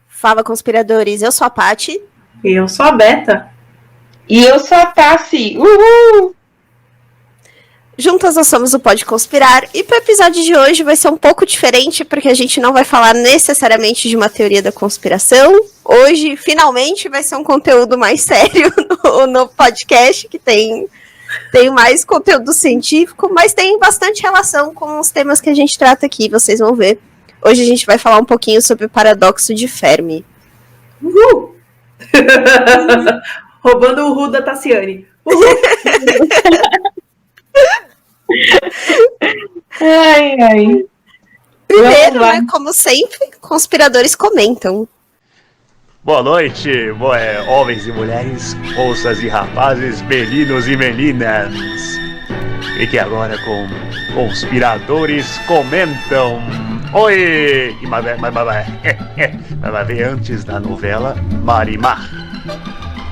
Fala, conspiradores, eu sou a Paty. Eu sou a Beta. E eu sou a Tassi. Uhul! Juntas nós somos o Pode Conspirar, e para o episódio de hoje vai ser um pouco diferente, porque a gente não vai falar necessariamente de uma teoria da conspiração. Hoje, finalmente, vai ser um conteúdo mais sério no podcast, que tem mais conteúdo científico, mas tem bastante relação com os temas que a gente trata aqui, vocês vão ver. Hoje a gente vai falar um pouquinho sobre o paradoxo de Fermi. Uhul! Roubando o Ru da Tassiane. Uhul! Ai. Primeiro, né, como sempre, conspiradores comentam. Boa noite, homens e mulheres, moças e rapazes, meninos e meninas. Fique agora com Conspiradores Comentam. Oi! Mas vai ver antes da novela Marimar.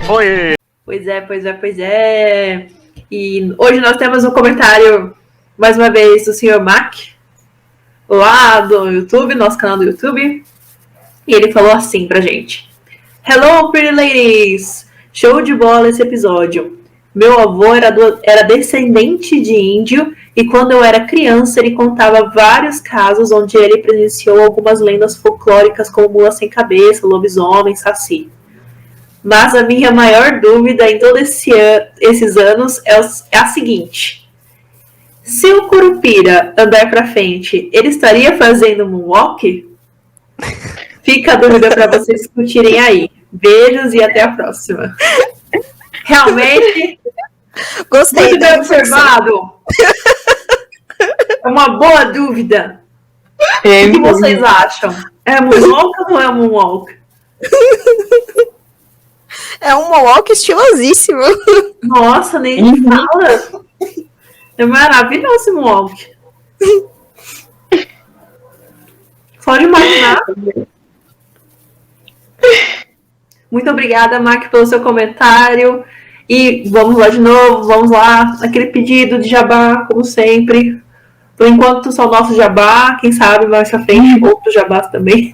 Oi! Pois é. E hoje nós temos um comentário, mais uma vez, do Sr. Mac, lá do YouTube, nosso canal do YouTube. E ele falou assim pra gente: Hello, pretty ladies! Show de bola esse episódio. Meu avô era descendente de índio e quando eu era criança ele contava vários casos onde ele presenciou algumas lendas folclóricas como mula sem cabeça, lobisomem, saci. Mas a minha maior dúvida em todos esses anos é a seguinte: se o Curupira andar pra frente, ele estaria fazendo moonwalk? Fica a dúvida para vocês discutirem aí. Beijos e até a próxima. Realmente, Gostei. Muito bem observado. É uma boa dúvida. O que vocês acham? É moonwalk ou não é moonwalk? É um moonwalk estilosíssimo. Nossa, nem fala. É maravilhoso esse moonwalk. Só de imaginar. Muito obrigada, Mac, pelo seu comentário. E vamos lá de novo, vamos lá. Aquele pedido de jabá, como sempre. Por enquanto, só o nosso jabá. Quem sabe mais pra frente, outros jabás também.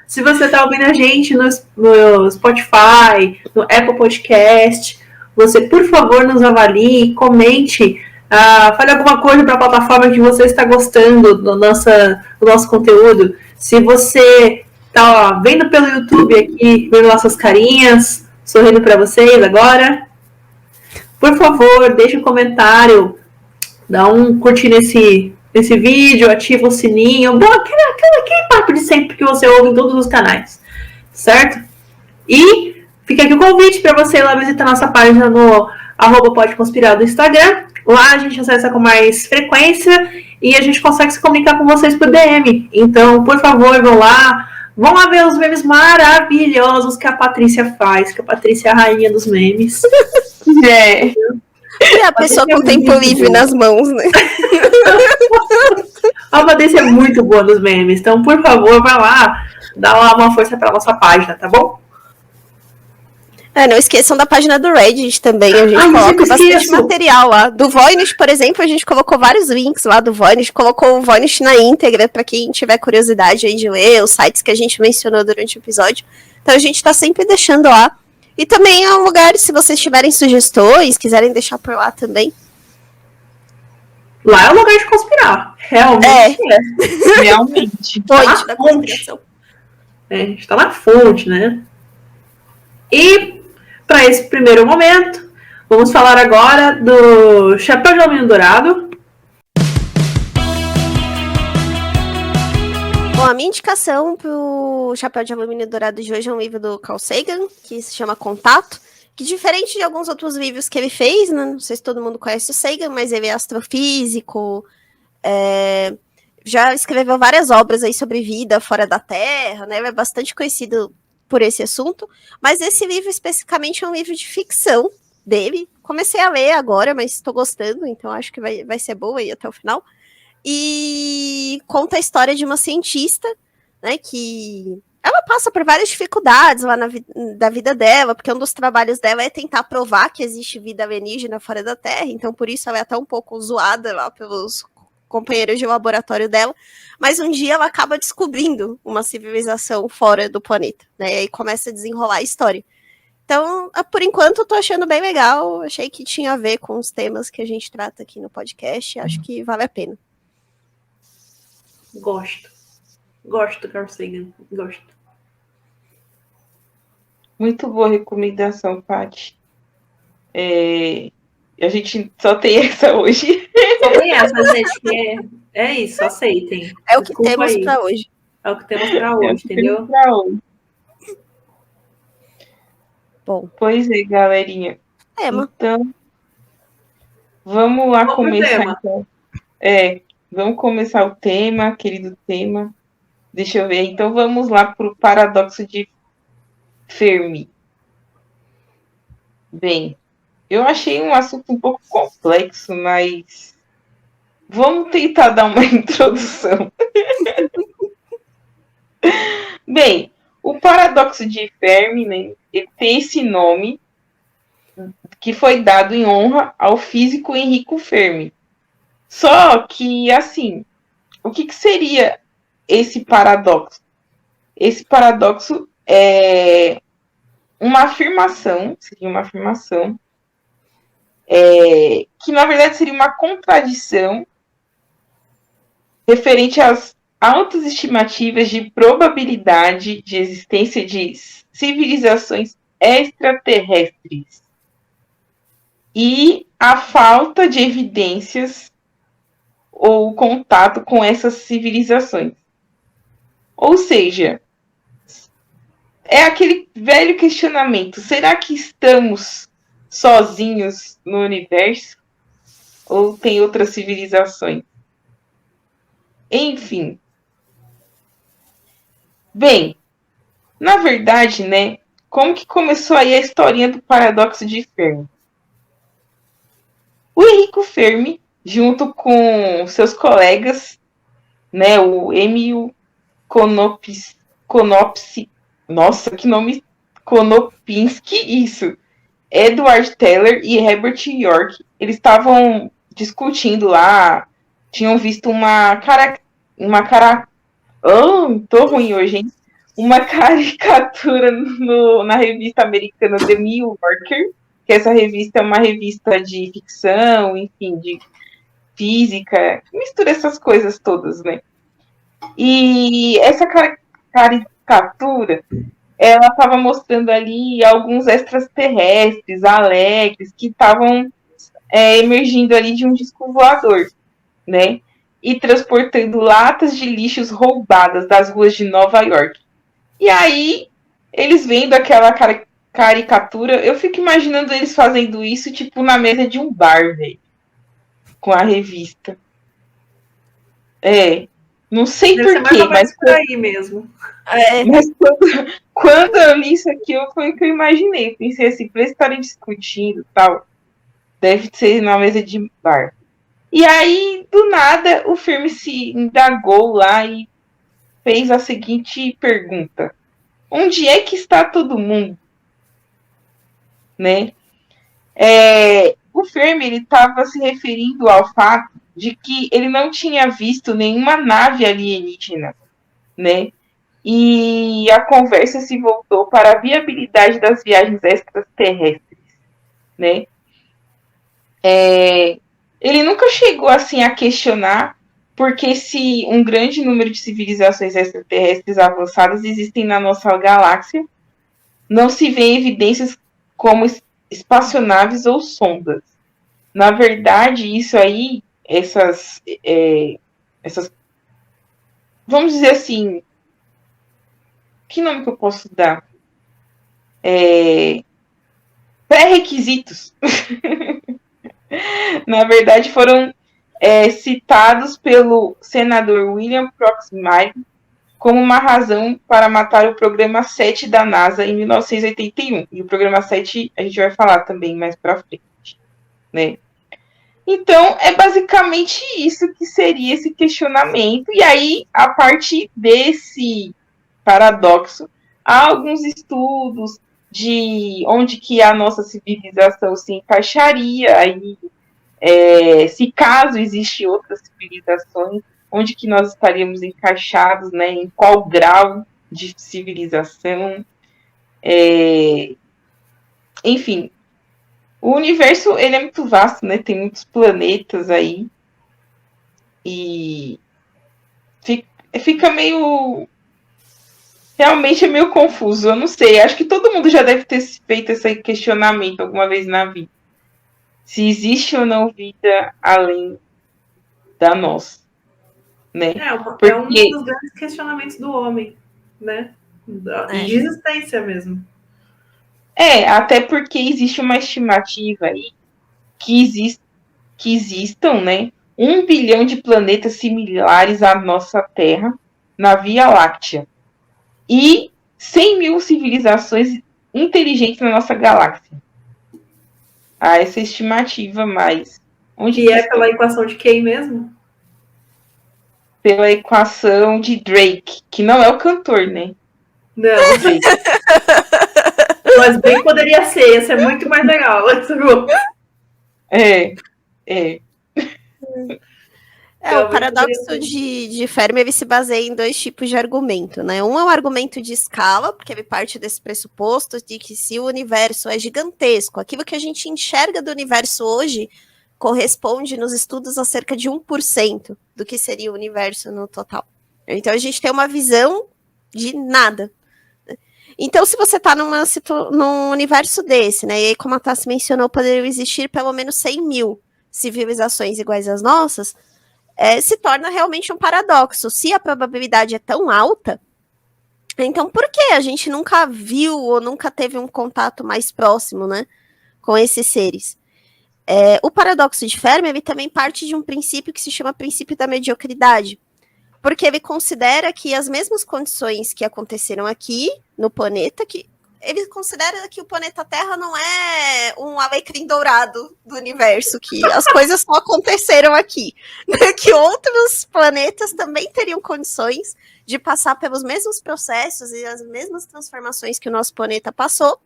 Se você está ouvindo a gente no Spotify, no Apple Podcast, você, por favor, nos avalie, comente, fale alguma coisa para a plataforma que você está gostando do nosso conteúdo. Se você está vendo pelo YouTube aqui, vendo nossas carinhas, sorrindo para vocês agora, por favor, deixe um comentário, dá um curtir nesse vídeo, ativa o sininho, aquele papo de sempre que você ouve em todos os canais, certo? E fica aqui o convite para você ir lá visitar nossa página no @podeconspirar do Instagram. Lá a gente acessa com mais frequência e a gente consegue se comunicar com vocês por DM. Então, por favor, vão lá ver os memes maravilhosos que a Patrícia faz, que a Patrícia é a rainha dos memes. É a pessoa com tempo livre nas mãos, né? A Patrícia é muito boa nos memes. Então, por favor, vai lá, dá lá uma força pra nossa página, tá bom? Não esqueçam da página do Reddit também. A gente coloca bastante material lá. Do Voynich, por exemplo, a gente colocou vários links lá do Voynich. Colocou o Voynich na íntegra, pra quem tiver curiosidade aí de ler os sites que a gente mencionou durante o episódio. Então a gente tá sempre deixando lá. E também é um lugar, se vocês tiverem sugestões, quiserem deixar por lá também. Lá é o lugar de conspirar. Realmente é. Realmente. Fonte da conspiração. A gente tá na fonte, né? E, para esse primeiro momento, vamos falar agora do Chapéu de Alumínio Dourado. Bom, a minha indicação pro Chapéu de Alumínio Dourado de hoje é um livro do Carl Sagan, que se chama Contato, que diferente de alguns outros livros que ele fez, né, não sei se todo mundo conhece o Sagan, mas ele é astrofísico, já escreveu várias obras aí sobre vida fora da Terra, né, ele é bastante conhecido por esse assunto, mas esse livro especificamente é um livro de ficção dele. Comecei a ler agora, mas estou gostando, então acho que vai ser boa aí até o final. E conta a história de uma cientista, né, que ela passa por várias dificuldades lá da vida dela, porque um dos trabalhos dela é tentar provar que existe vida alienígena fora da Terra, então por isso ela é até um pouco zoada lá pelos companheiros de laboratório dela, mas um dia ela acaba descobrindo uma civilização fora do planeta, né, e aí começa a desenrolar a história. Então, por enquanto, eu tô achando bem legal, achei que tinha a ver com os temas que a gente trata aqui no podcast, acho que vale a pena. Gosto do Carl Sagan, gosto. Muito boa recomendação, Paty. A gente só tem essa hoje. Só tem essa, gente, que é isso, aceitem. É o que temos para hoje. É o que temos para hoje, entendeu? Bom. Pois é, galerinha. Então, vamos lá começar. Então. Vamos começar o tema, querido tema. Deixa eu ver. Então, vamos lá para o paradoxo de Fermi. Bem, eu achei um assunto um pouco complexo, mas vamos tentar dar uma introdução. Bem, o paradoxo de Fermi, né, ele tem esse nome que foi dado em honra ao físico Enrico Fermi. Só que, assim, o que seria esse paradoxo? Esse paradoxo é uma afirmação, seria uma afirmação, que na verdade seria uma contradição referente às altas estimativas de probabilidade de existência de civilizações extraterrestres e a falta de evidências ou contato com essas civilizações. Ou seja, é aquele velho questionamento: será que estamos sozinhos no universo? Ou tem outras civilizações? Enfim. Bem, na verdade, né, como que começou aí a historinha do paradoxo de Fermi? O Enrico Fermi, junto com seus colegas, né, o Emil Konopsky, nossa, que nome, Konopinski, isso, Edward Teller e Herbert York, eles estavam discutindo lá, tinham visto tô ruim hoje, hein? Uma caricatura na revista americana The New Yorker, que essa revista é uma revista de ficção, enfim, de física, mistura essas coisas todas, né? E essa caricatura, ela estava mostrando ali alguns extraterrestres alegres que estavam emergindo ali de um disco voador, né? E transportando latas de lixos roubadas das ruas de Nova York. E aí, eles vendo aquela caricatura, eu fico imaginando eles fazendo isso, tipo, na mesa de um bar, velho. Com a revista. Não sei porquê, mas... por aí mesmo. Mas quando eu li isso aqui, foi o que eu imaginei. Pensei assim, pra eles estarem discutindo e tal, deve ser na mesa de bar. E aí, do nada, o filme se indagou lá e fez a seguinte pergunta: onde é que está todo mundo? Né? O filme estava se referindo ao fato de que ele não tinha visto nenhuma nave alienígena, né? E a conversa se voltou para a viabilidade das viagens extraterrestres, né? Ele nunca chegou assim a questionar porque se um grande número de civilizações extraterrestres avançadas existem na nossa galáxia, não se vê evidências como espaçonaves ou sondas. Na verdade, isso aí, essas vamos dizer assim, que nome que eu posso dar? Pré-requisitos. Na verdade, foram citados pelo senador William Proxmire como uma razão para matar o programa 7 da NASA em 1981. E o programa 7 a gente vai falar também mais para frente, né? Então, é basicamente isso que seria esse questionamento. E aí, a partir desse paradoxo. Há alguns estudos de onde que a nossa civilização se encaixaria aí, se caso existem outras civilizações, onde que nós estaríamos encaixados, né, em qual grau de civilização. Enfim, o universo ele é muito vasto, né? Tem muitos planetas aí e fica meio, realmente é meio confuso. Eu não sei. Acho que todo mundo já deve ter feito esse questionamento alguma vez na vida. Se existe ou não vida além da nossa, né? É um dos grandes questionamentos do homem, né? De existência mesmo. Até porque existe uma estimativa aí que existam, né, 1 bilhão de planetas similares à nossa Terra na Via Láctea e 100 mil civilizações inteligentes na nossa galáxia. Há essa estimativa, mas onde é pela equação de quem mesmo? Pela equação de Drake, que não é o cantor, né? Não. Drake. Mas bem poderia ser, ia ser muito mais legal. O paradoxo de Fermi ele se baseia em 2 tipos de argumento, né? Um é um argumento de escala, porque ele parte desse pressuposto de que se o universo é gigantesco, aquilo que a gente enxerga do universo hoje corresponde nos estudos a cerca de 1% do que seria o universo no total. Então a gente tem uma visão de nada. Então, se você está num universo desse, né? E aí, como a Tassi mencionou, poderiam existir pelo menos 100 mil civilizações iguais às nossas, se torna realmente um paradoxo. Se a probabilidade é tão alta, então por que a gente nunca viu ou nunca teve um contato mais próximo, né, com esses seres? O paradoxo de Fermi ele também parte de um princípio que se chama princípio da mediocridade, porque ele considera que as mesmas condições que aconteceram aqui no planeta, que ele considera que o planeta Terra não é um alecrim dourado do universo, que as coisas só aconteceram aqui, né? Que outros planetas também teriam condições de passar pelos mesmos processos e as mesmas transformações que o nosso planeta passou,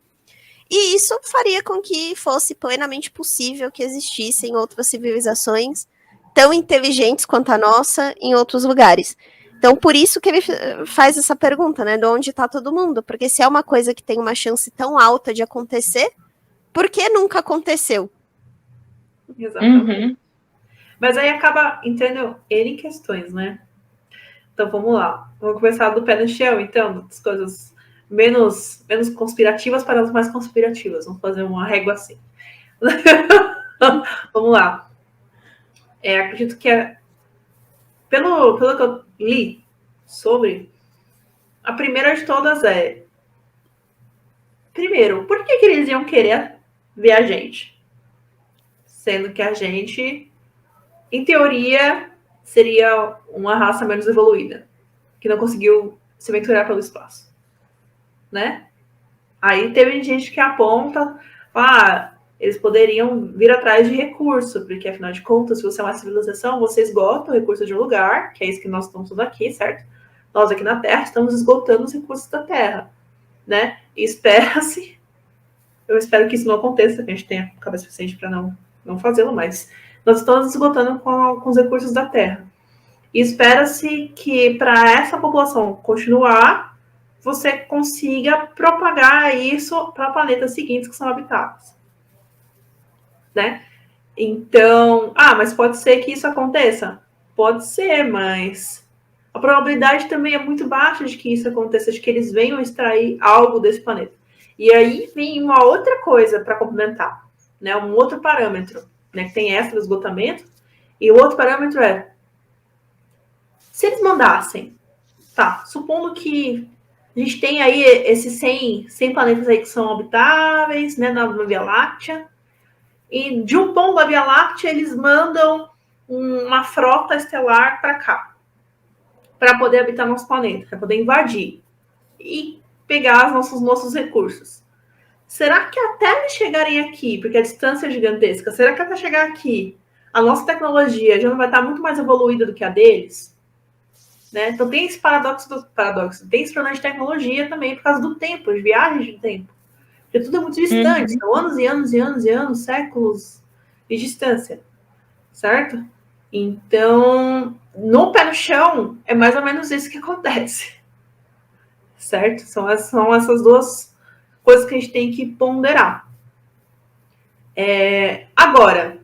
e isso faria com que fosse plenamente possível que existissem outras civilizações tão inteligentes quanto a nossa em outros lugares. Então, por isso que ele faz essa pergunta, né? De onde está todo mundo? Porque se é uma coisa que tem uma chance tão alta de acontecer, por que nunca aconteceu? Exatamente. Mas aí acaba entrando em questões, né? Então, vamos lá. Vamos começar do pé no chão, então, das coisas menos conspirativas para as mais conspirativas. Vamos fazer uma régua assim. Vamos lá. Acredito que pelo que eu li sobre, a primeira de todas primeiro, por que eles iam querer ver a gente? Sendo que a gente, em teoria, seria uma raça menos evoluída, que não conseguiu se aventurar pelo espaço, né? Aí teve gente que aponta, eles poderiam vir atrás de recurso, porque afinal de contas, se você é uma civilização, você esgota o recurso de um lugar, que é isso que nós estamos todos aqui, certo? Nós aqui na Terra estamos esgotando os recursos da Terra, né? E espera-se, eu espero que isso não aconteça, que a gente tenha cabeça suficiente para não fazê-lo, mas nós estamos esgotando com os recursos da Terra. E espera-se que para essa população continuar, você consiga propagar isso para planetas seguintes que são habitáveis. Né? Então, mas pode ser que isso aconteça? Pode ser, mas a probabilidade também é muito baixa de que isso aconteça, de que eles venham extrair algo desse planeta. E aí vem uma outra coisa para complementar, né? Um outro parâmetro, né? Que tem extra esgotamento, e o outro parâmetro se eles mandassem, supondo que a gente tem aí esses 100 planetas aí que são habitáveis, né, na Via Láctea, e de um ponto da Via Láctea eles mandam uma frota estelar para cá, para poder habitar nosso planeta, para poder invadir e pegar os nossos recursos. Será que até eles chegarem aqui, porque a distância é gigantesca, será que até chegar aqui a nossa tecnologia já não vai estar muito mais evoluída do que a deles? né? Então tem esse paradoxo, tem esse problema de tecnologia também por causa do tempo, as viagens de tempo. Porque tudo é muito distante, são anos e anos e anos e anos, séculos de distância, certo? Então, no pé no chão, é mais ou menos isso que acontece, certo? São essas duas coisas que a gente tem que ponderar. Agora,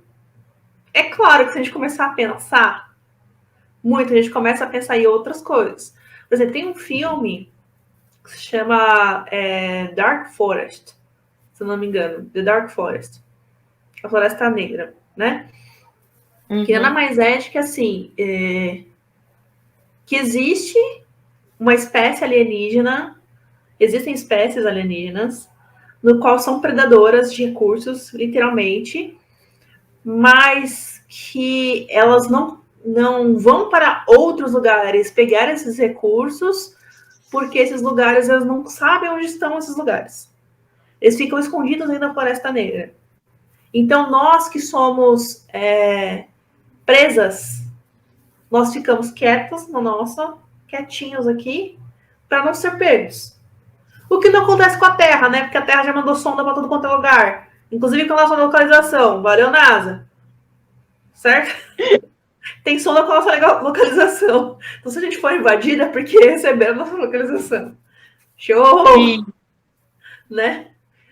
é claro que se a gente começar a pensar muito, a gente começa a pensar em outras coisas. Por exemplo, tem um filme que se chama Dark Forest, se eu não me engano, The Dark Forest, a Floresta Negra, né? Que nada mais é de que assim, que existe uma espécie alienígena, existem espécies alienígenas, no qual são predadoras de recursos, literalmente, mas que elas não vão para outros lugares pegar esses recursos, porque esses lugares, elas não sabem onde estão esses lugares. Eles ficam escondidos aí na Floresta Negra. Então, nós que somos presas, nós ficamos quietos na nossa, quietinhos aqui, para não ser pegos. O que não acontece com a Terra, né? Porque a Terra já mandou sonda para todo quanto é lugar. Inclusive com a nossa localização. Valeu, NASA. Certo? Tem sonda com a nossa localização. Então, se a gente for invadida, é porque receberam a nossa localização. Show! Sim. Né?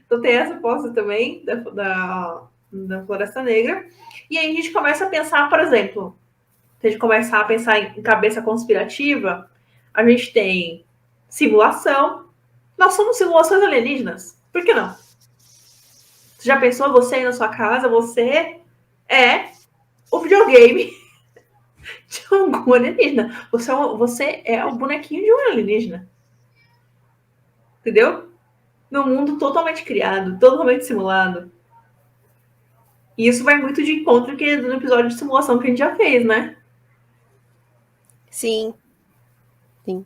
Então, tem essa posse também da Floresta Negra. E aí a gente começa a pensar, por exemplo, se a gente começar a pensar em cabeça conspirativa, a gente tem simulação. Nós somos simulações alienígenas. Por que não? Você já pensou, você aí na sua casa, você é o videogame de algum alienígena. Você é o bonequinho de um alienígena. Entendeu? Num mundo totalmente criado, totalmente simulado. E isso vai muito de encontro que no episódio de simulação que a gente já fez, né? Sim. Sim.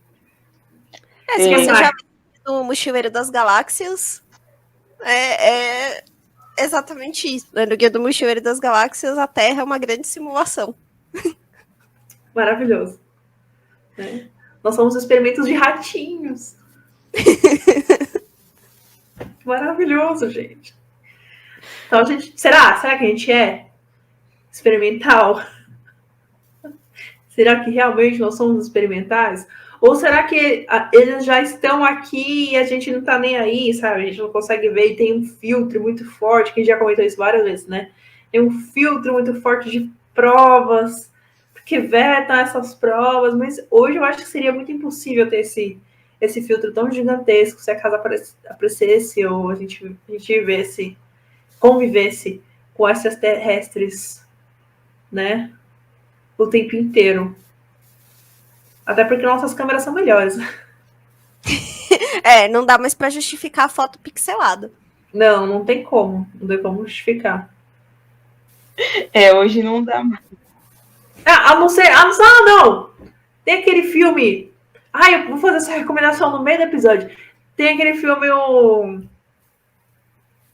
Se você já viu no Mochileiro das Galáxias, é exatamente isso. No Guia do Mochileiro das Galáxias, a Terra é uma grande simulação. Maravilhoso. Nós somos experimentos de ratinhos. Maravilhoso, gente. Então, será que a gente é experimental? Será que realmente nós somos experimentais? Ou será que eles já estão aqui e a gente não tá nem aí, sabe? A gente não consegue ver e tem um filtro muito forte, que a gente já comentou isso várias vezes, né? Tem um filtro muito forte de provas, que vetam essas provas, mas hoje eu acho que seria muito impossível ter esse filtro tão gigantesco se a casa aparecesse ou a gente vivesse, convivesse com extraterrestres, né? O tempo inteiro. Até porque nossas câmeras são melhores. Não dá mais para justificar a foto pixelada. Não tem como. Não tem como justificar. Hoje não dá mais. Não! Tem aquele filme... eu vou fazer essa recomendação no meio do episódio. Tem aquele filme,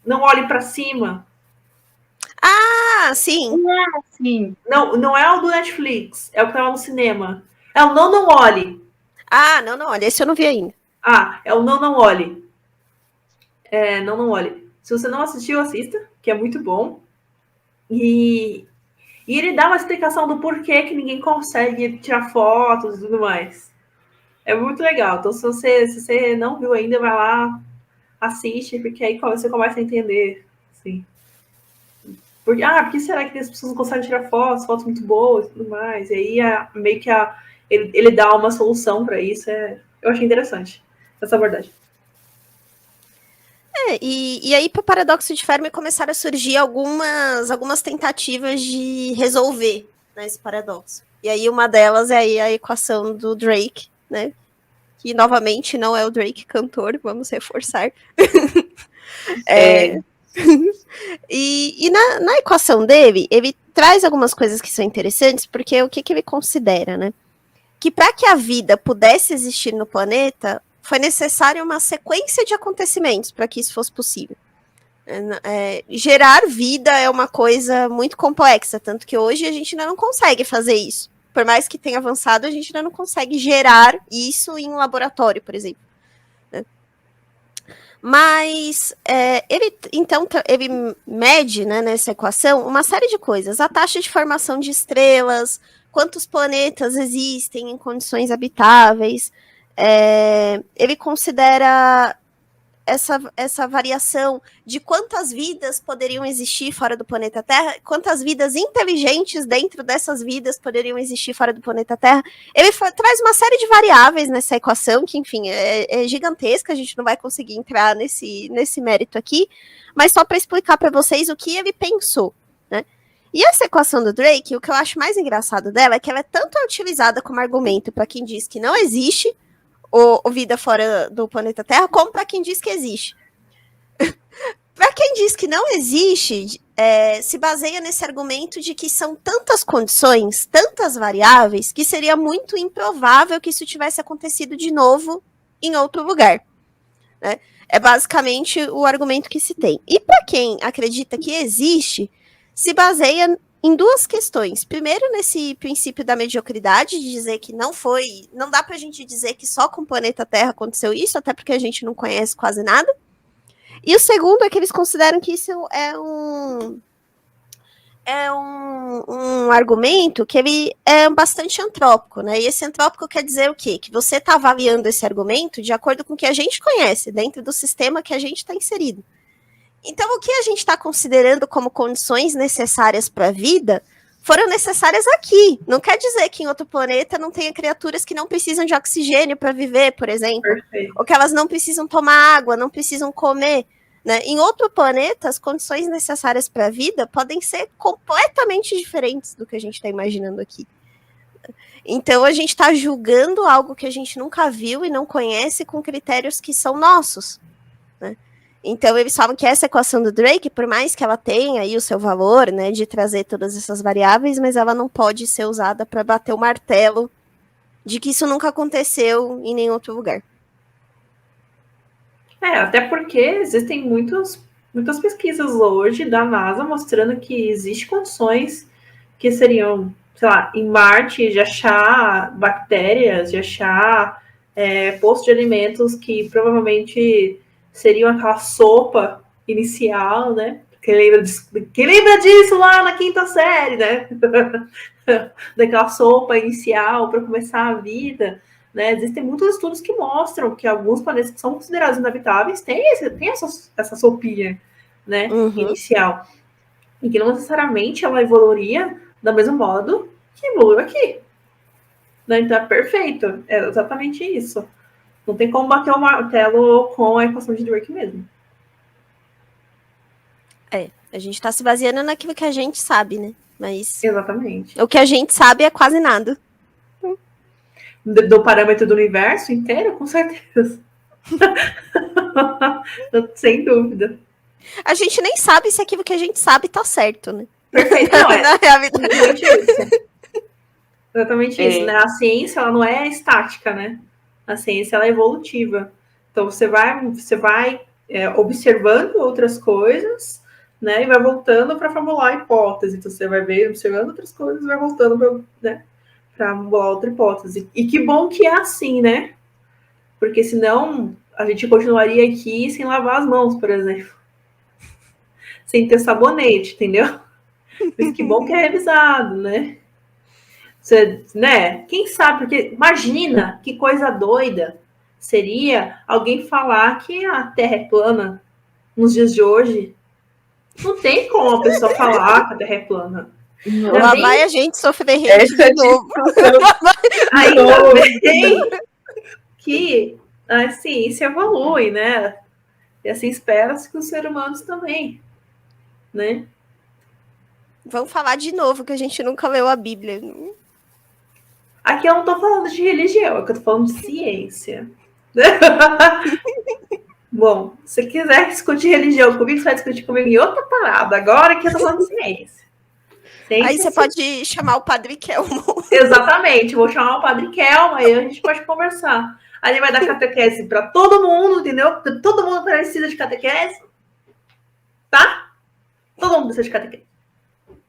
Não Olhe Pra Cima. Sim. Sim. Não é o do Netflix. É o que tava no cinema. É o Não Olhe. Não Olhe. Esse eu não vi ainda. É o Não Olhe. Não Olhe. Se você não assistiu, assista, que é muito bom. E ele dá uma explicação do porquê que ninguém consegue tirar fotos e tudo mais. É muito legal. Então, se você não viu ainda, vai lá, assiste, porque aí você começa a entender. Assim. Por que será que as pessoas não conseguem tirar fotos muito boas e tudo mais? E aí, meio que ele dá uma solução para isso. Eu achei interessante essa abordagem. E aí, para o paradoxo de Fermi, começaram a surgir algumas tentativas de resolver, né, esse paradoxo. E aí, uma delas é aí a equação do Drake, né? Que, novamente, não é o Drake cantor, vamos reforçar. E na equação dele, ele traz algumas coisas que são interessantes, porque o que ele considera, né? Que para que a vida pudesse existir no planeta, foi necessária uma sequência de acontecimentos para que isso fosse possível. Gerar vida é uma coisa muito complexa, tanto que hoje a gente ainda não consegue fazer isso. Por mais que tenha avançado, a gente ainda não consegue gerar isso em um laboratório, por exemplo. Né? Mas ele mede, né, nessa equação uma série de coisas. A taxa de formação de estrelas, quantos planetas existem em condições habitáveis. Ele considera essa variação de quantas vidas poderiam existir fora do planeta Terra, quantas vidas inteligentes dentro dessas vidas poderiam existir fora do planeta Terra. Ele traz uma série de variáveis nessa equação, que, enfim, é gigantesca, a gente não vai conseguir entrar nesse mérito aqui, mas só para explicar para vocês o que ele pensou, né? E essa equação do Drake, o que eu acho mais engraçado dela é que ela é tanto utilizada como argumento para quem diz que não existe vida fora do planeta Terra, como para quem diz que existe. Para quem diz que não existe, se baseia nesse argumento de que são tantas condições, tantas variáveis, que seria muito improvável que isso tivesse acontecido de novo em outro lugar. Né? É basicamente o argumento que se tem. E para quem acredita que existe, se baseia em duas questões. Primeiro, nesse princípio da mediocridade, de dizer que não dá pra gente dizer que só com o planeta Terra aconteceu isso, até porque a gente não conhece quase nada. E o segundo é que eles consideram que isso é um argumento que ele é bastante antrópico, né? E esse antrópico quer dizer o quê? Que você está avaliando esse argumento de acordo com o que a gente conhece, dentro do sistema que a gente está inserido. Então, o que a gente está considerando como condições necessárias para a vida foram necessárias aqui. Não quer dizer que em outro planeta não tenha criaturas que não precisam de oxigênio para viver, por exemplo. Perfeito. Ou que elas não precisam tomar água, não precisam comer. Né? Em outro planeta, as condições necessárias para a vida podem ser completamente diferentes do que a gente está imaginando aqui. Então, a gente está julgando algo que a gente nunca viu e não conhece com critérios que são nossos. Né? Então, eles falam que essa equação do Drake, por mais que ela tenha aí o seu valor, né, de trazer todas essas variáveis, mas ela não pode ser usada para bater o martelo de que isso nunca aconteceu em nenhum outro lugar. Até porque existem muitas pesquisas hoje da NASA mostrando que existem condições que seriam, sei lá, em Marte, de achar bactérias, de achar poços de alimentos que provavelmente seriam aquela sopa inicial, né? Quem lembra disso lá na quinta série, né? Daquela sopa inicial para começar a vida, né? Existem muitos estudos que mostram que alguns planetas que são considerados inabitáveis têm essa sopinha, né? Inicial. E que não necessariamente ela evoluiria do mesmo modo que evoluiu aqui. Né? Então é perfeito. É exatamente isso. Não tem como bater o martelo com a equação de Drake mesmo. A gente está se baseando naquilo que a gente sabe, né? Mas exatamente. O que a gente sabe é quase nada. Do parâmetro do universo inteiro, com certeza. Sem dúvida. A gente nem sabe se aquilo que a gente sabe tá certo, né? Perfeito. Não, exatamente isso. Exatamente isso, né? A ciência, ela não é estática, né? A ciência, ela é evolutiva. Então, você vai observando outras coisas, né? E vai voltando para formular a hipótese. Então, você vai ver, observando outras coisas, vai voltando para formular outra hipótese. E que bom que é assim, né? Porque senão a gente continuaria aqui sem lavar as mãos, por exemplo. Sem ter sabonete, entendeu? Mas que bom que é revisado, né? Você, né? Quem sabe, porque imagina que coisa doida seria alguém falar que a Terra é plana nos dias de hoje. Não tem como a pessoa falar que a Terra é plana. Lá vai a gente sofrer hate de novo. Ainda bem que a ciência evolui, né? E assim espera-se que os seres humanos também, né? Vamos falar de novo que a gente nunca leu a Bíblia. Aqui eu não tô falando de religião, aqui eu tô falando de ciência. Bom, se quiser discutir religião comigo, você vai discutir comigo em outra parada. Agora que eu tô falando de ciência. Aí você pode chamar o Padre Kelmo. Exatamente, vou chamar o Padre Kelmo, aí a gente pode conversar. Aí ele vai dar catequese para todo mundo, entendeu? Todo mundo precisa de catequese. Tá? Todo mundo precisa de catequese.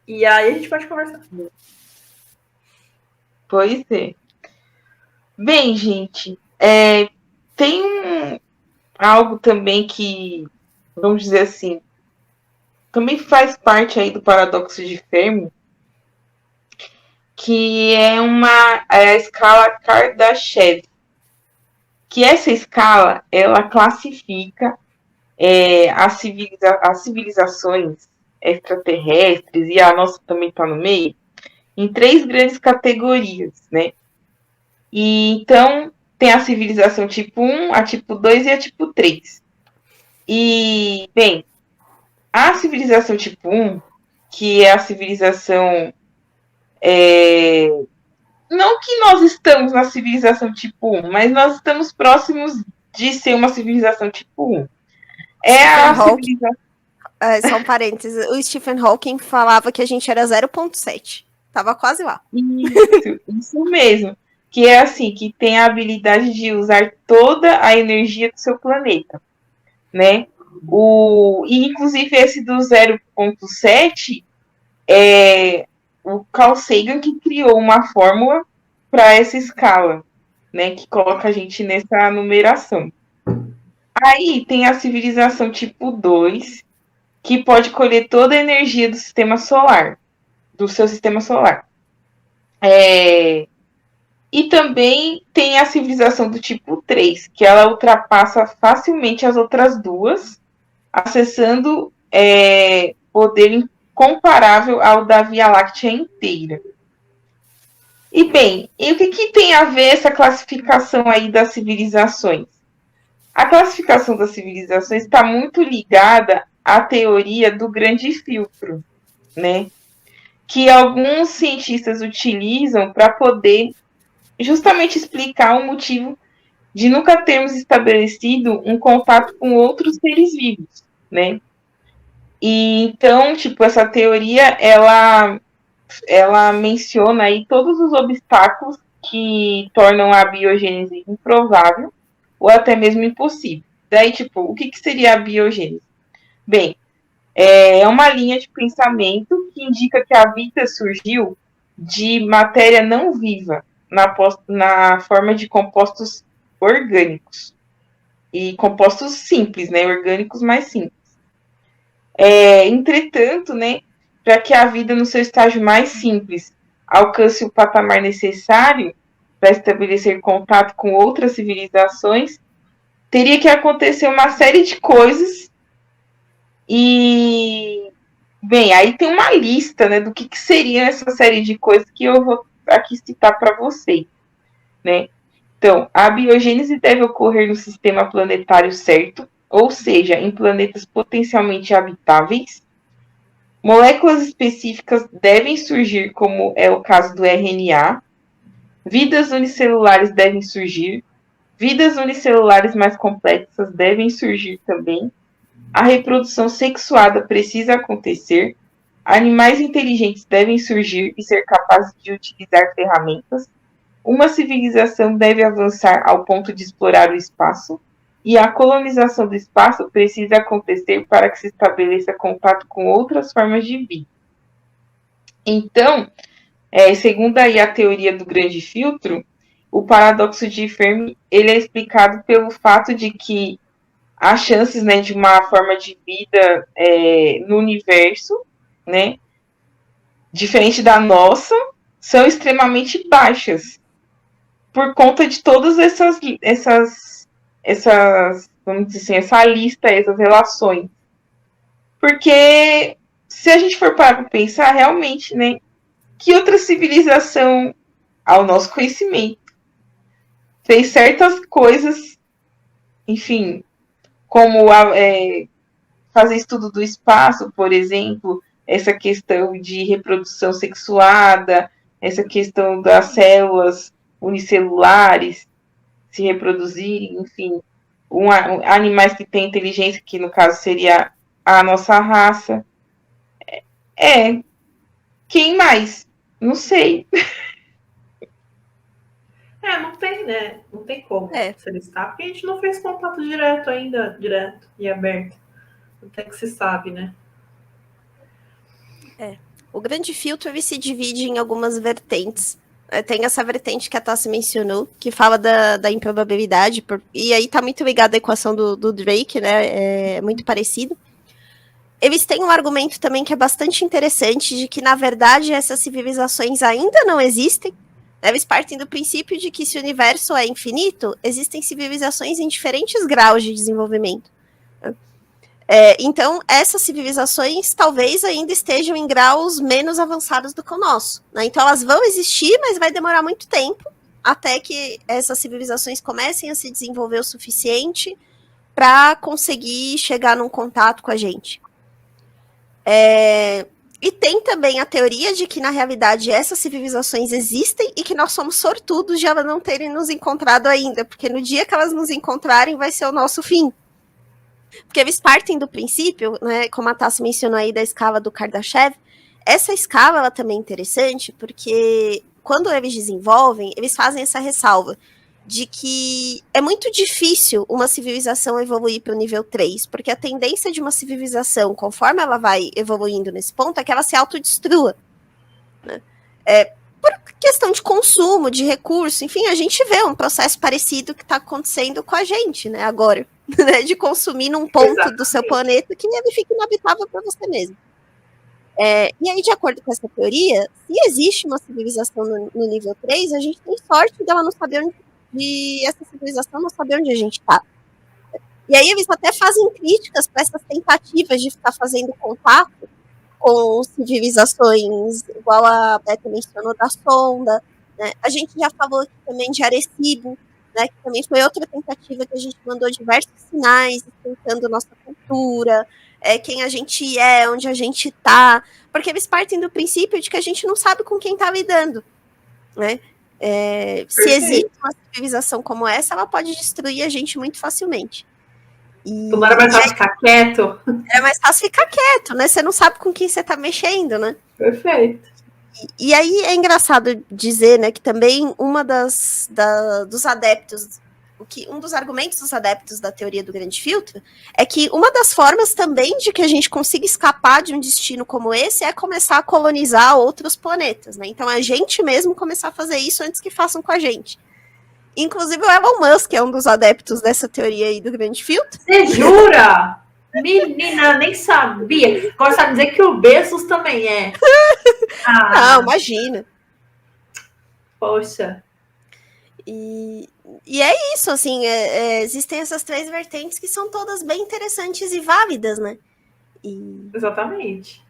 E aí a gente pode conversar. Pois é. Bem, gente, tem algo também que, vamos dizer assim, também faz parte aí do paradoxo de Fermi, que é a escala Kardashev, que essa escala, ela classifica as civilizações extraterrestres, e a nossa também está no meio, em 3 grandes categorias, né? E então tem a civilização tipo 1, a tipo 2 e a tipo 3. E, bem, a civilização tipo 1, que é a civilização. Não que nós estamos na civilização tipo 1, mas nós estamos próximos de ser uma civilização tipo 1. É a civilização. Só um parênteses. O Stephen Hawking falava que a gente era 0,7. Tava quase lá. Isso mesmo. Que é assim, que tem a habilidade de usar toda a energia do seu planeta, né? E inclusive esse do 0,7 é o Carl Sagan que criou uma fórmula para essa escala, né? Que coloca a gente nessa numeração. Aí tem a civilização tipo 2, que pode colher toda a energia do sistema solar, do seu sistema solar. E também tem a civilização do tipo 3, que ela ultrapassa facilmente as outras duas, acessando poder incomparável ao da Via Láctea inteira. E bem, e o que tem a ver essa classificação aí das civilizações? A classificação das civilizações está muito ligada à teoria do grande filtro, né? Que alguns cientistas utilizam para poder justamente explicar o motivo de nunca termos estabelecido um contato com outros seres vivos, né? E então, tipo, essa teoria, ela menciona aí todos os obstáculos que tornam a biogênese improvável ou até mesmo impossível. Daí, tipo, o que seria a biogênese? Bem, é uma linha de pensamento que indica que a vida surgiu de matéria não viva na forma de compostos orgânicos. E compostos simples, né? Orgânicos mais simples. Entretanto, né, para que a vida no seu estágio mais simples alcance o patamar necessário para estabelecer contato com outras civilizações, teria que acontecer uma série de coisas. E, bem, aí tem uma lista, né, do que seria essa série de coisas que eu vou aqui citar para vocês, né? Então, a biogênese deve ocorrer no sistema planetário certo, ou seja, em planetas potencialmente habitáveis. Moléculas específicas devem surgir, como é o caso do RNA. Vidas unicelulares devem surgir. Vidas unicelulares mais complexas devem surgir também. A reprodução sexuada precisa acontecer. Animais inteligentes devem surgir e ser capazes de utilizar ferramentas. Uma civilização deve avançar ao ponto de explorar o espaço. E a colonização do espaço precisa acontecer para que se estabeleça contato com outras formas de vida. Então, segundo aí a teoria do grande filtro, o paradoxo de Fermi ele é explicado pelo fato de que as chances, né, de uma forma de vida no universo, né, diferente da nossa, são extremamente baixas por conta de todas essas vamos dizer assim, essa lista, essas relações. Porque se a gente for parar para pensar, realmente, né, que outra civilização, ao nosso conhecimento, fez certas coisas, enfim, como fazer estudo do espaço, por exemplo, essa questão de reprodução sexuada, essa questão das células unicelulares se reproduzirem, enfim, animais que têm inteligência, que no caso seria a nossa raça. Quem mais? Não sei. Não tem, né? Não tem como se listar, porque a gente não fez contato direto ainda, direto e aberto. Até que se sabe, né? O grande filtro ele se divide em algumas vertentes. Tem essa vertente que a Tassi mencionou, que fala da improbabilidade, e aí tá muito ligado à equação do Drake, né? É muito parecido. Eles têm um argumento também que é bastante interessante, de que, na verdade, essas civilizações ainda não existem. Eles partem do princípio de que, se o universo é infinito, existem civilizações em diferentes graus de desenvolvimento. Então, essas civilizações talvez ainda estejam em graus menos avançados do que o nosso. Né? Então, elas vão existir, mas vai demorar muito tempo até que essas civilizações comecem a se desenvolver o suficiente para conseguir chegar num contato com a gente. E tem também a teoria de que, na realidade, essas civilizações existem e que nós somos sortudos de elas não terem nos encontrado ainda, porque no dia que elas nos encontrarem vai ser o nosso fim. Porque eles partem do princípio, né, como a Tassi mencionou aí da escala do Kardashev, essa escala ela também é interessante porque quando eles desenvolvem, eles fazem essa ressalva de que é muito difícil uma civilização evoluir para o nível 3, porque a tendência de uma civilização, conforme ela vai evoluindo nesse ponto, é que ela se autodestrua. Né? Por questão de consumo, de recurso, enfim, a gente vê um processo parecido que está acontecendo com a gente, né, agora. Né, de consumir num ponto Exatamente. Do seu planeta que ele fica inabitável para você mesmo. E aí, de acordo com essa teoria, se existe uma civilização no nível 3, a gente tem sorte dela não saber essa civilização não saber onde a gente está. E aí eles até fazem críticas para essas tentativas de ficar fazendo contato com civilizações, igual a Beta mencionou, da sonda. Né? A gente já falou aqui também de Arecibo, né, que também foi outra tentativa que a gente mandou diversos sinais, explicando nossa cultura, quem a gente é, onde a gente está, porque eles partem do princípio de que a gente não sabe com quem está lidando. Né? Se existe uma civilização como essa, ela pode destruir a gente muito facilmente. Tomara mais fácil ficar quieto. É mais fácil ficar quieto, né? Você não sabe com quem você está mexendo, né? Perfeito. E aí é engraçado dizer, né, que também dos adeptos, um dos argumentos dos adeptos da teoria do grande filtro é que uma das formas também de que a gente consiga escapar de um destino como esse é começar a colonizar outros planetas, né? Então a gente mesmo começar a fazer isso antes que façam com a gente. Inclusive o Elon Musk é um dos adeptos dessa teoria aí do grande filtro. Você jura? Menina, nem sabia. Agora sabe dizer que o Bezos também é. Não, imagina. Poxa. E é isso, assim, existem essas 3 vertentes que são todas bem interessantes e válidas, né? Exatamente.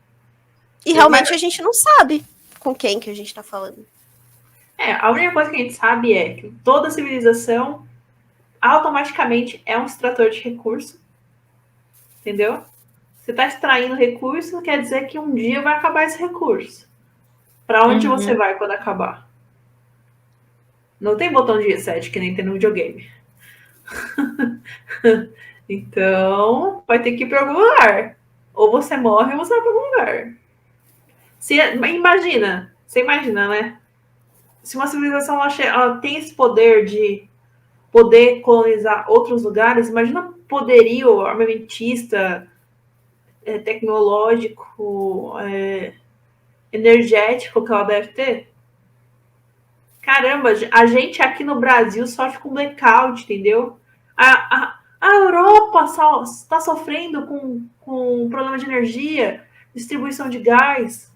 E realmente a gente não sabe com quem que a gente tá falando. A única coisa que a gente sabe é que toda civilização automaticamente é um extrator de recurso. Entendeu? Você está extraindo recurso, quer dizer que um dia vai acabar esse recurso. Para onde você vai quando acabar? Não tem botão de reset que nem tem no videogame. Então, vai ter que ir para algum lugar. Ou você morre ou você vai para algum lugar. Você imagina, né? Se uma civilização ela tem esse poder de poder colonizar outros lugares, imagina o poderio armamentista, tecnológico, energético que ela deve ter. Caramba, a gente aqui no Brasil sofre com blackout, entendeu? A Europa está sofrendo com problema de energia, distribuição de gás.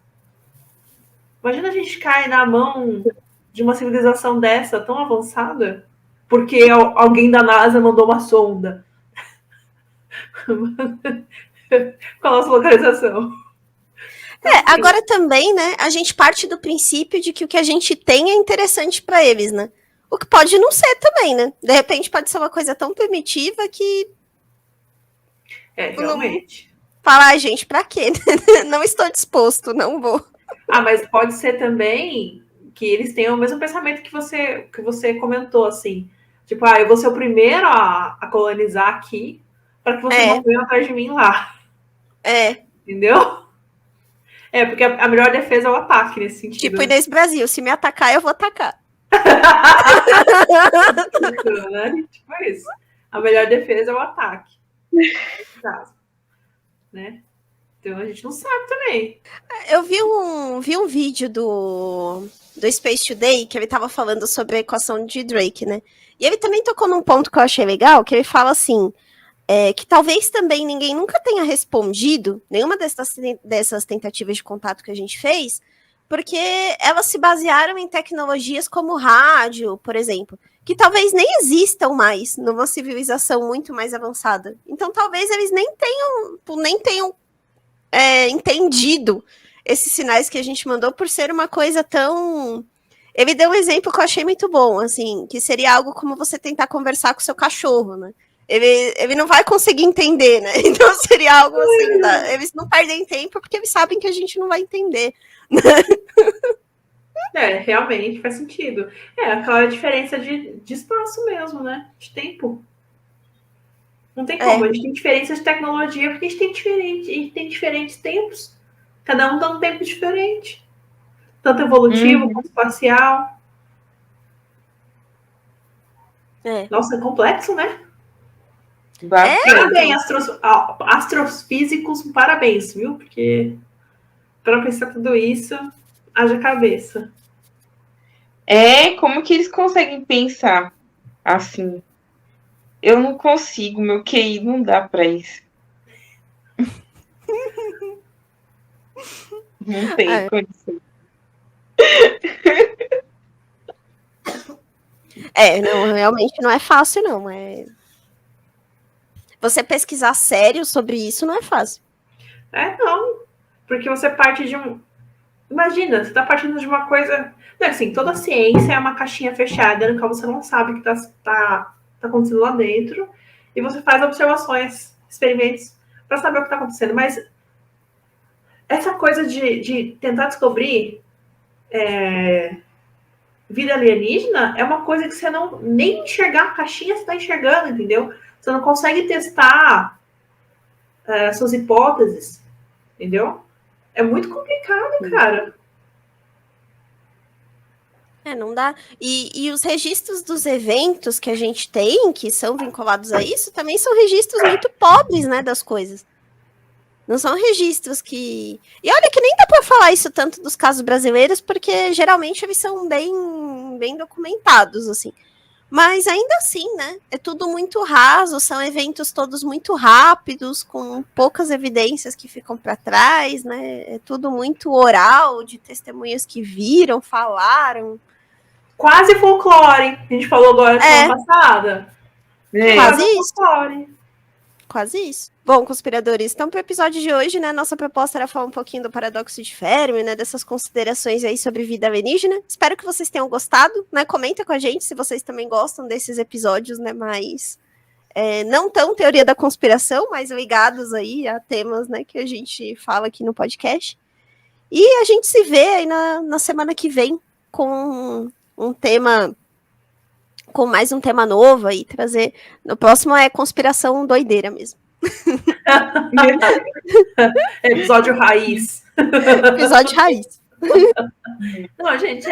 Imagina a gente cair na mão de uma civilização dessa tão avançada, porque alguém da NASA mandou uma sonda com a nossa localização. Agora também, né, a gente parte do princípio de que o que a gente tem é interessante para eles, né? O que pode não ser também, né? De repente pode ser uma coisa tão primitiva que... realmente. Falar, gente, pra quê? Não estou disposto, não vou. Mas pode ser também que eles tenham o mesmo pensamento que você comentou, assim. Tipo, eu vou ser o primeiro a colonizar aqui para que você não venha atrás de mim lá. Entendeu? Porque a melhor defesa é o ataque nesse sentido. Tipo Inês Brasil, se me atacar, eu vou atacar. Tipo isso. A melhor defesa é o ataque. Nesse caso. Né? Então a gente não sabe também. Eu vi um vídeo do Space Today que ele tava falando sobre a equação de Drake, né? E ele também tocou num ponto que eu achei legal, que ele fala assim, que talvez também ninguém nunca tenha respondido nenhuma dessas tentativas de contato que a gente fez, porque elas se basearam em tecnologias como rádio, por exemplo, que talvez nem existam mais numa civilização muito mais avançada. Então talvez eles nem tenham entendido esses sinais que a gente mandou por ser uma coisa tão... Ele deu um exemplo que eu achei muito bom, assim, que seria algo como você tentar conversar com o seu cachorro, né? Ele não vai conseguir entender, né? Então seria algo assim, tá? Eles não perdem tempo porque eles sabem que a gente não vai entender. Realmente faz sentido. Aquela diferença de espaço mesmo, né? De tempo. Não tem como. A gente tem diferença de tecnologia porque a gente tem diferentes tempos. Cada um dá um tempo diferente. Tanto evolutivo quanto espacial. Nossa, é complexo, né? Parabéns, astrofísicos, parabéns, viu? Porque para pensar tudo isso, haja cabeça. Como que eles conseguem pensar assim? Eu não consigo, meu QI não dá para isso. Não tem condição. Não, realmente não é fácil, não. Você pesquisar sério sobre isso não é fácil. Não. Porque você parte de um... Imagina, você está partindo de uma coisa... Não, assim, toda ciência é uma caixinha fechada no qual você não sabe o que tá acontecendo lá dentro. E você faz observações, experimentos, para saber o que está acontecendo. Mas essa coisa de tentar descobrir vida alienígena é uma coisa que você não... Nem enxergar a caixinha você está enxergando, entendeu? Você não consegue testar suas hipóteses, entendeu? É muito complicado, cara. Não dá. E os registros dos eventos que a gente tem, que são vinculados a isso, também são registros muito pobres, né, das coisas. Não são registros que... E olha que nem dá para falar isso tanto dos casos brasileiros, porque geralmente eles são bem documentados, assim. Mas ainda assim, né, é tudo muito raso, são eventos todos muito rápidos, com poucas evidências que ficam para trás, né, é tudo muito oral, de testemunhas que viram, falaram. Quase folclore. A gente falou agora semana passada. Quase isso. Folclore. Quase isso. Bom, conspiradores, então para o episódio de hoje, né, nossa proposta era falar um pouquinho do paradoxo de Fermi, né, dessas considerações aí sobre vida alienígena. Espero que vocês tenham gostado, né, comenta com a gente se vocês também gostam desses episódios, né, mais não tão teoria da conspiração, mas ligados aí a temas, né, que a gente fala aqui no podcast. E a gente se vê aí na semana que vem com um tema... com mais um tema novo aí, trazer... No próximo é conspiração doideira mesmo. Episódio raiz. Episódio raiz. Não, gente,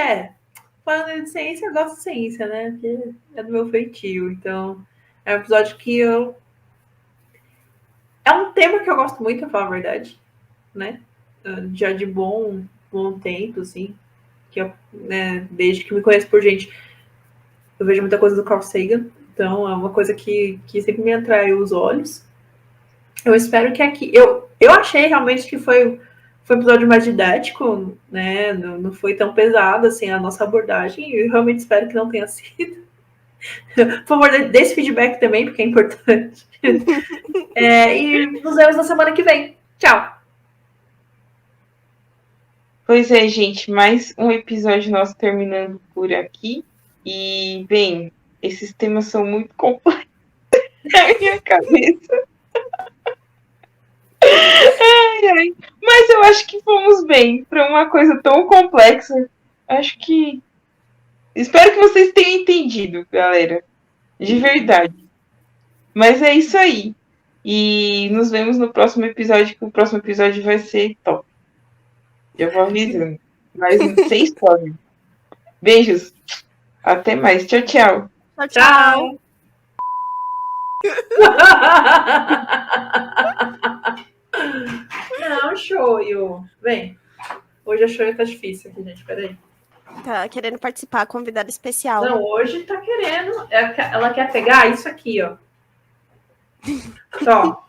falando de ciência, eu gosto de ciência, né? Porque é do meu feitio. Então, é um episódio que eu... É um tema que eu gosto muito, pra falar a verdade, né? Já de bom tempo, assim. Que eu, né, desde que me conheço por gente... Eu vejo muita coisa do Carl Sagan, então é uma coisa que sempre me atrai os olhos. Eu espero que aqui... Eu achei realmente que foi um episódio mais didático, né? Não foi tão pesado assim a nossa abordagem. Eu realmente espero que não tenha sido. Por favor, dê esse feedback também, porque é importante. E nos vemos na semana que vem. Tchau! Pois é, gente, mais um episódio nosso terminando por aqui. E, bem, esses temas são muito complexos na minha cabeça. Mas eu acho que fomos bem para uma coisa tão complexa. Acho que... Espero que vocês tenham entendido, galera. De verdade. Mas é isso aí. E nos vemos no próximo episódio, que o próximo episódio vai ser top. Já vou avisando. Mas sem spoiler. Beijos. Até mais. Tchau, tchau. Tchau. Não, Shoyu. Vem. Hoje a Shoyu tá difícil aqui, gente. Peraí. Tá querendo participar, convidada especial. Não, hoje tá querendo. Ela quer pegar isso aqui, ó. Tó.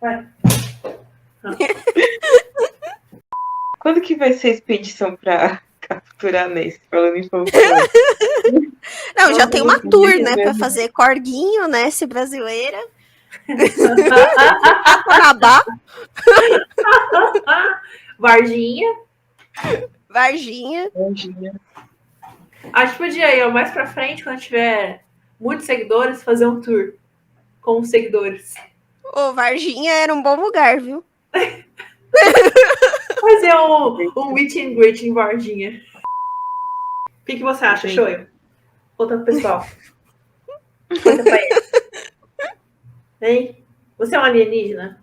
Vai. Quando que vai ser a expedição pra capturar Ness? Falando em folclore. Não, já tem uma Vamos tour, ver né? mesmo. Pra fazer corguinho, né? Se brasileira. Raconabá, Varginha. Varginha. Acho que podia aí, ó, mais pra frente, quando tiver muitos seguidores, fazer um tour com os seguidores. Ô, Varginha era um bom lugar, viu? Fazer um meet and greet em Varginha. O que você acha, Shoyu? Conta pro pessoal. Conta pra ele. Hein? Você é um alienígena?